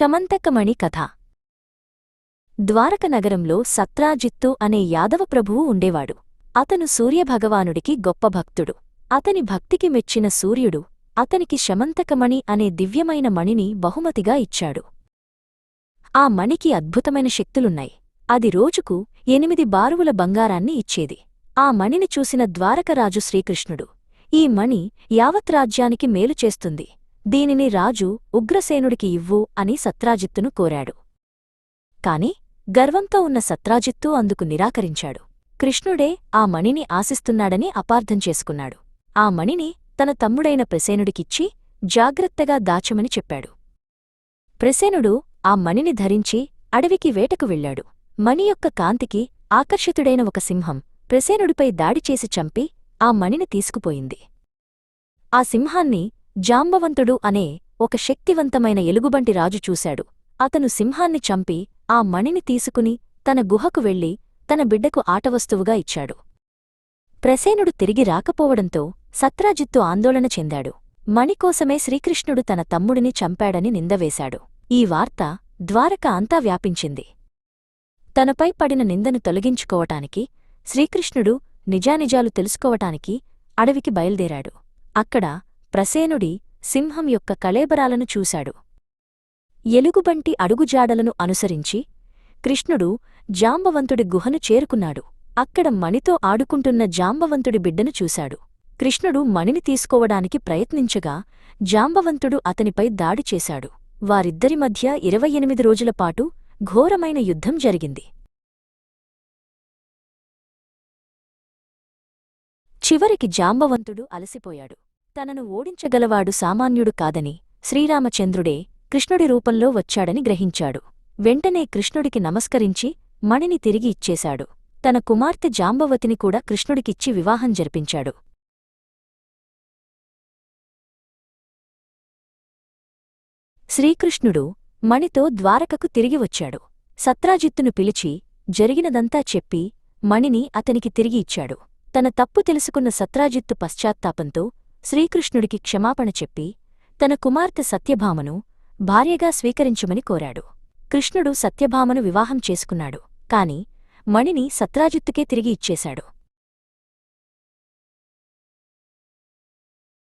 శమంతకమణి కథ. ద్వారక నగరంలో సత్రాజిత్తు అనే యాదవ ప్రభువు ఉండేవాడు. అతను సూర్యభగవానుడికి గొప్ప భక్తుడు. అతని భక్తికి మెచ్చిన సూర్యుడు అతనికి శమంతకమణి అనే దివ్యమైన మణిని బహుమతిగా ఇచ్చాడు. ఆ మణికి అద్భుతమైన శక్తులున్నాయి. అది రోజుకు 8 బారువుల బంగారాన్ని ఇచ్చేది. ఆ మణిని చూసిన ద్వారకరాజు శ్రీకృష్ణుడు, ఈ మణి యావత్ రాజ్యానికి మేలు చేస్తుంది, దీనిని రాజు ఉగ్రసేనుడికి ఇవ్వు అని సత్రాజిత్తును కోరాడు. కాని గర్వంతో ఉన్న సత్రాజిత్తు అందుకు నిరాకరించాడు. కృష్ణుడే ఆ మణిని ఆశిస్తున్నాడని అపార్థం చేసుకున్నాడు. ఆ మణిని తన తమ్ముడైన ప్రసేనుడికిచ్చి జాగ్రత్తగా దాచమని చెప్పాడు. ప్రసేనుడు ఆ మణిని ధరించి అడవికి వేటకు వెళ్లాడు. మణి యొక్క కాంతికి ఆకర్షితుడైన ఒక సింహం ప్రసేనుడిపై దాడిచేసి చంపి ఆ మణిని తీసుకుపోయింది. ఆ సింహాన్ని జాంబవంతుడు అనే ఒక శక్తివంతమైన ఎలుగుబంటి రాజు చూశాడు. అతను సింహాన్ని చంపి ఆ మణిని తీసుకుని తన గుహకు వెళ్లి తన బిడ్డకు ఆటవస్తువుగా ఇచ్చాడు. ప్రసేనుడు తిరిగి రాకపోవడంతో సత్రాజిత్తు ఆందోళన చెందాడు. మణికోసమే శ్రీకృష్ణుడు తన తమ్ముడిని చంపాడని నిందవేశాడు. ఈ వార్త ద్వారక అంతా వ్యాపించింది. తనపై పడిన నిందను తొలగించుకోవటానికి శ్రీకృష్ణుడు నిజానిజాలు తెలుసుకోవటానికి అడవికి బయల్దేరాడు. అక్కడ ప్రసేనుడి సింహం యొక్క కళేబరాలను చూశాడు. ఎలుగుబంటి అడుగుజాడలను అనుసరించి కృష్ణుడు జాంబవంతుడి గుహను చేరుకున్నాడు. అక్కడ మణితో ఆడుకుంటున్న జాంబవంతుడి బిడ్డను చూశాడు. కృష్ణుడు మణిని తీసుకోవడానికి ప్రయత్నించగా జాంబవంతుడు అతనిపై దాడి చేశాడు. వారిద్దరి మధ్య 28 రోజులపాటు ఘోరమైన యుద్ధం జరిగింది. చివరికి జాంబవంతుడు అలసిపోయాడు. తనను ఓడించగలవాడు సామాన్యుడు కాదని, శ్రీరామచంద్రుడే కృష్ణుడి రూపంలో వచ్చాడని గ్రహించాడు. వెంటనే కృష్ణుడికి నమస్కరించి మణిని తిరిగి ఇచ్చేశాడు. తన కుమార్తె జాంబవతిని కూడా కృష్ణుడికిచ్చి వివాహం జరిపించాడు. శ్రీకృష్ణుడు మణితో ద్వారకకు తిరిగి వచ్చాడు. సత్రాజిత్తును పిలిచి జరిగినదంతా చెప్పి మణిని అతనికి తిరిగి ఇచ్చాడు. తన తప్పు తెలుసుకున్న సత్రాజిత్తు పశ్చాత్తాపంతో శ్రీకృష్ణుడికి క్షమాపణ చెప్పి తన కుమార్తె సత్యభామను భార్యగా స్వీకరించమని కోరాడు. కృష్ణుడు సత్యభామను వివాహం చేసుకున్నాడు. కాని మణిని సత్రాజిత్తుకే తిరిగి ఇచ్చేశాడు.